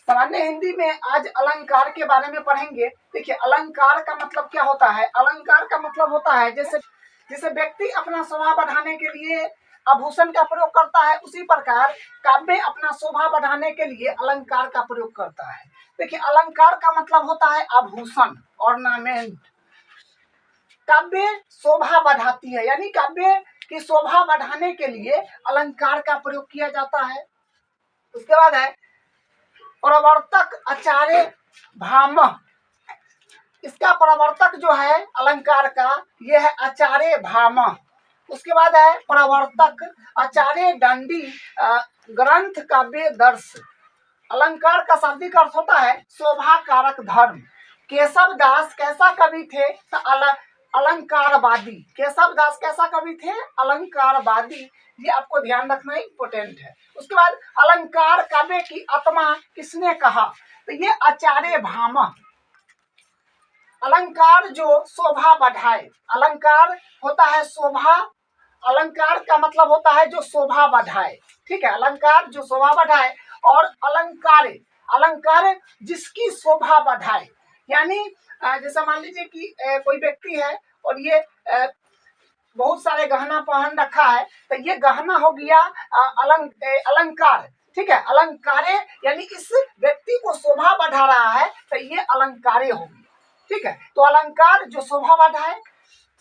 सामान्य हिंदी में आज अलंकार के बारे में पढ़ेंगे। देखिए, अलंकार का मतलब क्या होता है। अलंकार का मतलब होता है जैसे व्यक्ति अपना शोभा बढ़ाने के लिए आभूषण का प्रयोग करता है, उसी प्रकार काव्य अपना शोभा बढ़ाने के लिए अलंकार का प्रयोग करता है। देखिए, अलंकार का मतलब होता है आभूषण, ऑर्नामेंट। काव्य शोभा बढ़ाती है, यानी काव्य की शोभा बढ़ाने के लिए अलंकार का प्रयोग किया जाता है। उसके बाद है प्रवर्तक आचार्य भामह। इसका प्रवर्तक जो है अलंकार का, यह है आचार्य भामह। उसके बाद है प्रवर्तक आचार्य दंडी ग्रंथ काव्य दर्श। अलंकार का शाब्दिक अर्थ होता है शोभा कारक धर्म। केशव दास कैसा कवि थे? तो अलंकारवादी। केशव दास कैसा कवि थे? अलंकारवादी। ये आपको ध्यान रखना इम्पोर्टेंट है। उसके बाद अलंकार काव्य की आत्मा किसने कहा? तो ये आचार्य भामह। अलंकार जो शोभा बढ़ाए, अलंकार होता है शोभा। अलंकार का मतलब होता है जो शोभा बढ़ाए, ठीक है। अलंकार जो शोभा बढ़ाए, और अलंकार अलंकार जिसकी शोभा बढ़ाए। यानी जैसा मान लीजिए कि कोई व्यक्ति है और ये बहुत सारे गहना पहन रखा है, तो ये गहना हो गया अलंकार, ठीक है। अलंकारे यानी इस व्यक्ति को शोभा बढ़ा रहा है, तो ये अलंकारे हो गया, ठीक है। तो अलंकार जो शोभा बढ़ाए,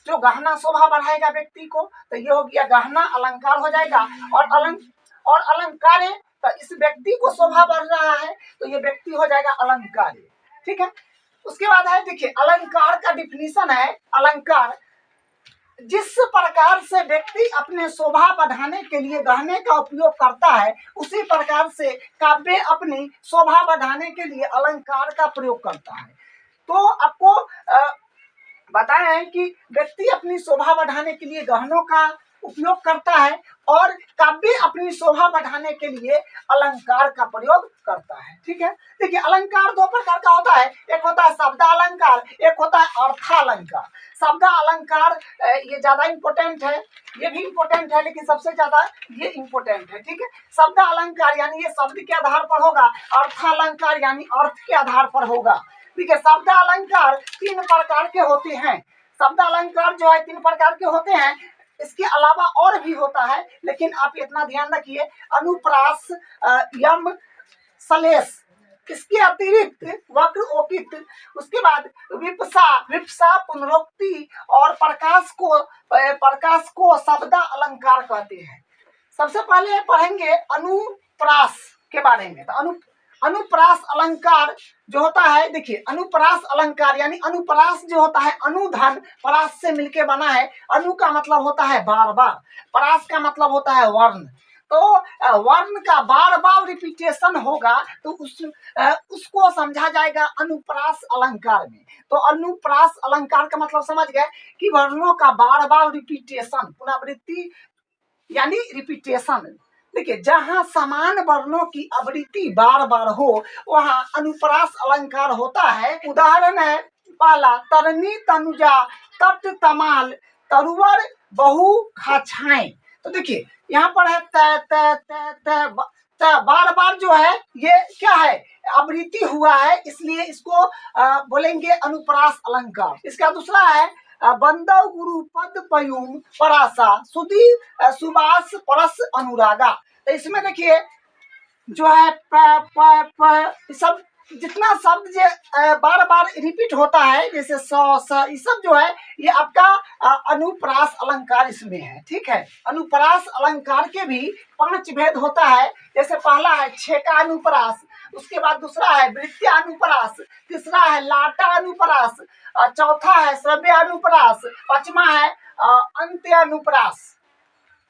जो गहना शोभा बढ़ाएगा व्यक्ति को, तो ये हो गया गहना, अलंकार हो जाएगा। और अलंकारे तो इस व्यक्ति को शोभा बढ़ रहा है, तो ये व्यक्ति हो जाएगा अलंकारे, ठीक है। उसके बाद है, देखिए, अलंकार का डिफिनीशन है, अलंकार जिस प्रकार से व्यक्ति अपने शोभा बढ़ाने के लिए गहने का उपयोग करता है, उसी प्रकार से काव्य अपनी शोभा बढ़ाने के लिए अलंकार का प्रयोग करता है। तो आपको बताया है कि व्यक्ति अपनी शोभा बढ़ाने के लिए गहनों का उपयोग करता है, और काव्य अपनी शोभा बढ़ाने के लिए अलंकार का प्रयोग करता है, ठीक है। देखिए, अलंकार दो प्रकार का होता है। एक होता है शब्द अलंकार, एक होता है अर्थालंकार। शब्द अलंकार ये ज्यादा इम्पोर्टेंट है, ये भी इम्पोर्टेंट है, लेकिन सबसे ज्यादा ये इम्पोर्टेंट है, ठीक है। शब्द अलंकार यानी ये शब्द के आधार पर होगा, अर्थालंकार यानी अर्थ के आधार पर होगा। देखिए, शब्द अलंकार 3 प्रकार के होते हैं। शब्द अलंकार जो है 3 प्रकार के होते हैं। इसके अलावा और भी होता है, लेकिन आप इतना ध्यान रखिए, अनुप्रास, यम, सलेश। इसके अतिरिक्त वक्र, ओकित, उसके बाद विप्सा, पुनरोक्ति और प्रकाश को शब्द अलंकार कहते हैं। सबसे पहले पढ़ेंगे अनुप्रास के बारे में। तो अनुप्रास अलंकार जो होता है, देखिए, अनुप्रास अलंकार यानी अनुप्रास जो होता है अनुधन, प्रास से मिलके बना है। अनु का मतलब होता है बार बार, प्रास का मतलब होता है वर्ण। तो वर्ण का बार बार रिपीटेशन होगा, तो उसको समझा जाएगा अनुप्रास अलंकार में। तो अनुप्रास अलंकार का मतलब समझ गए कि वर्णों का बार बार रिपीटेशन, पुनरावृत्ति यानी रिपीटेशन। देखिए, जहां समान वर्णों की आवृत्ति बार बार हो, वहां अनुप्रास अलंकार होता है। उदाहरण है पहला, तरनी तनुजा तट तमाल तरुवर बहु खाछाएं। तो देखिए, यहाँ पर है बार बार जो है ये क्या है, आवृत्ति हुआ है, इसलिए इसको बोलेंगे अनुप्रास अलंकार। इसका दूसरा है बंदव गुरु पद पयूम परासा सुधी सुबास परस अनुरागा। तो इसमें देखिए जो है सब जितना शब्द बार बार रिपीट होता है, जैसे ये सब जो है ये आपका अनुप्रास अलंकार इसमें है, ठीक है। अनुप्रास अलंकार के भी 5 भेद होता है। जैसे पहला है छेका अनुप्रास, उसके बाद दूसरा है वृत्त्या अनुप्रास, तीसरा है लाटा अनुप्रास, चौथा है श्रव्य अनुप्रास, 5वां है अंत्य अनुप्रास।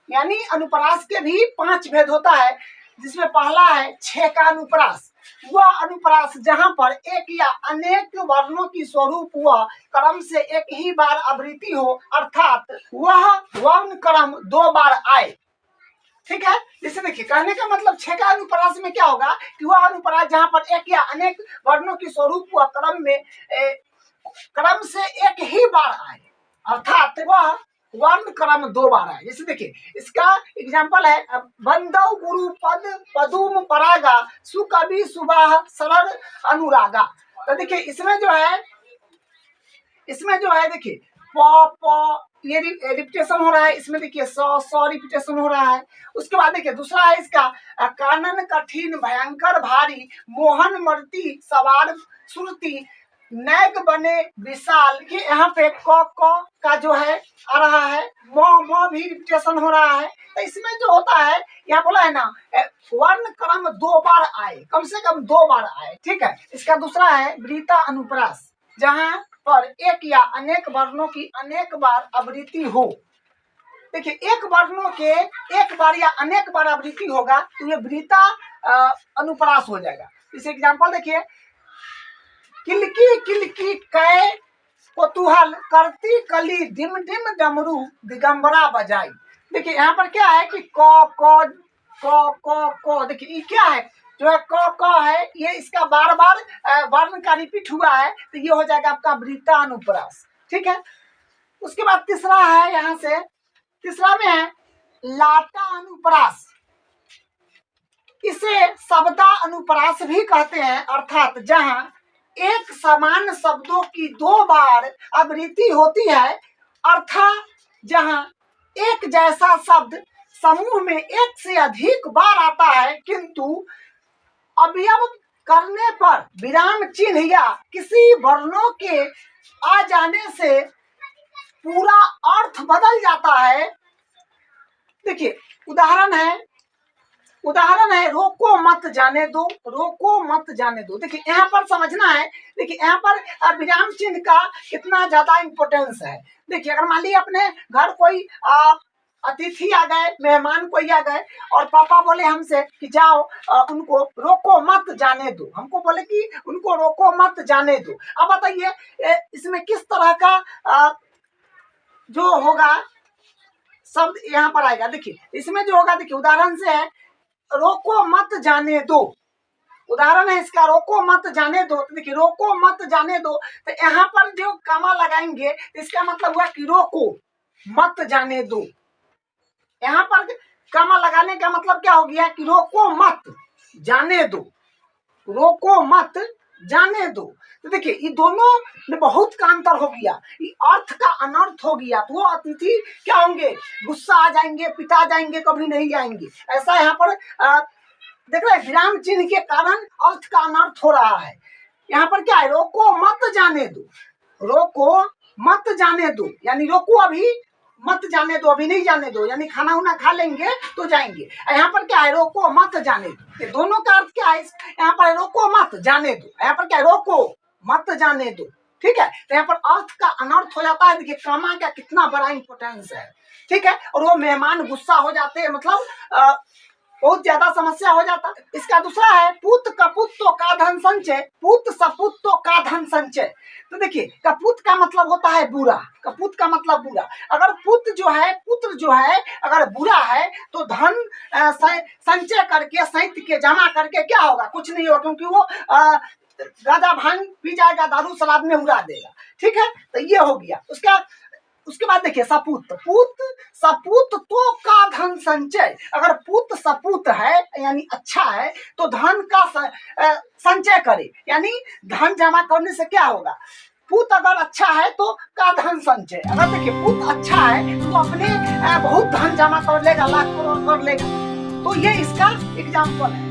यानी अनुप्रास के भी 5 भेद होता है, जिसमें पहला है छेका अनुप्रास। वह अनुप्रास जहां पर एक या अनेक वर्णों की स्वरूप व क्रम से एक ही बार आवृत्ति हो, अर्थात वह वर्ण क्रम 2 बार आए, ठीक है। जैसे देखिए, कहने का मतलब छेका अनुप्रास में क्या होगा कि वह अनुप्रास जहां पर एक या अनेक वर्णों की स्वरूप व क्रम से एक ही बार आए, अर्थात वह वर्ण क्रम 2 बार आए। जैसे देखिए इसका एग्जाम्पल है बंदौ गुरु पद पदुम परागा सुकवि सुबाह सरल अनुरागा। तो देखिए इसमें जो है देखिए प प ये रिपीटेशन हो रहा है, इसमें देखिए सौ रिपीटेशन हो रहा है। उसके बाद देखिए दूसरा है इसका कानन कठिन भयंकर भारी मोहन मर्ती सवार सुरती नैग बने विशाल। ये यहाँ पे क का जो है आ रहा है, म भी रिपीटेशन हो रहा है। तो इसमें जो होता है यहाँ बोला है ना वर्ण क्रम 2 बार आए, कम से कम 2 बार आए, ठीक है। इसका दूसरा है वृता अनुप्रास, जहाँ पर एक या अनेक वर्णों की अनेक बार आवृत्ति हो। देखिए एक वर्णों के एक बार या अनेक बार आवृत्ति होगा तो ये वृता अनुप्रास हो जाएगा। इस एग्जाम्पल देखिए किलकी किलकी कै कोतूहल करती कली डिम डिम डमरू दिगंबरा बजाई। देखिए यहाँ पर क्या है कि क देखिए ये क्या है जो है क है, ये इसका बार बार वर्ण का रिपीट हुआ है तो ये हो जाएगा आपका वृता अनुप्रास, ठीक है। उसके बाद तीसरा है, यहाँ से तीसरा में है लाटा अनुप्रास। इसे शब्दा अनुप्रास भी कहते हैं, अर्थात जहां एक समान शब्दों की 2 बार आवृत्ति होती है, अर्थात जहां एक जैसा शब्द समूह में एक से अधिक बार आता है किंतु अवयव करने पर विराम चिन्ह या किसी वर्णों के आ जाने से पूरा अर्थ बदल जाता है। देखिए उदाहरण है रोको मत जाने दो, रोको मत जाने दो। देखिए यहाँ पर समझना है, देखिए यहाँ पर विराम चिन्ह का कितना ज्यादा इम्पोर्टेंस है। देखिए अगर मान लीजिए अपने घर कोई अतिथि आ गए, मेहमान कोई आ गए और पापा बोले हमसे कि जाओ उनको रोको मत जाने दो, हमको बोले कि उनको रोको मत जाने दो। अब बताइए इसमें किस तरह का जो होगा शब्द यहाँ पर आएगा। देखिए इसमें जो होगा, देखिए उदाहरण से है रोको मत जाने दो, उदाहरण है इसका रोको मत जाने दो। तो देखिए रोको मत जाने दो, तो यहाँ पर जो कामा लगाएंगे तो इसका मतलब हुआ कि रोको मत जाने दो। यहाँ पर कामा लगाने का मतलब क्या हो गया कि रोको मत जाने दो, रोको मत जाने दो। तो देखिए ये दोनों में बहुत का अंतर हो गया, ये अर्थ का अनर्थ हो गया। तो वो अतिथि क्या होंगे, गुस्सा आ जाएंगे, पिता जाएंगे, कभी नहीं जाएंगे। ऐसा यहाँ पर देख रहे हैं विराम चिन्ह के कारण अर्थ का अनर्थ हो रहा है। यहाँ पर क्या है, रोको मत जाने दो, रोको मत जाने दो यानी रोको अभी मत जाने दो, अभी नहीं जाने दो, यानी खाना उना खा लेंगे तो जाएंगे। यहाँ पर क्या है, रोको मत जाने दो। दोनों का अर्थ क्या है, यहाँ पर रोको मत जाने दो, यहाँ पर क्या है, रोको मत जाने दो, ठीक है। तो यहाँ पर अर्थ का अनर्थ हो जाता है। देखिए कामा का कितना बड़ा इंपॉर्टेंस है, ठीक है। और वो मेहमान गुस्सा हो जाते हैं, मतलब बहुत ज्यादा समस्या हो जाता। इसका दूसरा है पुत कपुत्तो का धन संचय, पुत सपुत्तो का धन संचय। तो देखिए कपुत का मतलब होता है बुरा, कपुत का मतलब बुरा। अगर पुत्र जो है अगर बुरा है तो धन संचय करके साहित्य के जमा करके क्या होगा, कुछ नहीं होगा, क्योंकि वो गाजा भांग पी जाएगा, दारू शराब में उड़ा देगा, ठीक है। तो ये हो गया। उसके बाद देखिए सपूत, पुत सपूत तो का धन संचय। अगर पुत सपूत है यानी अच्छा है तो धन का संचय करे, यानी धन जमा करने से क्या होगा, पुत अगर अच्छा है तो का धन संचय। अगर देखिए पुत अच्छा है तो अपने बहुत धन जमा कर लेगा, लाख करोड़ कर लेगा। तो ये इसका एग्जाम्पल है।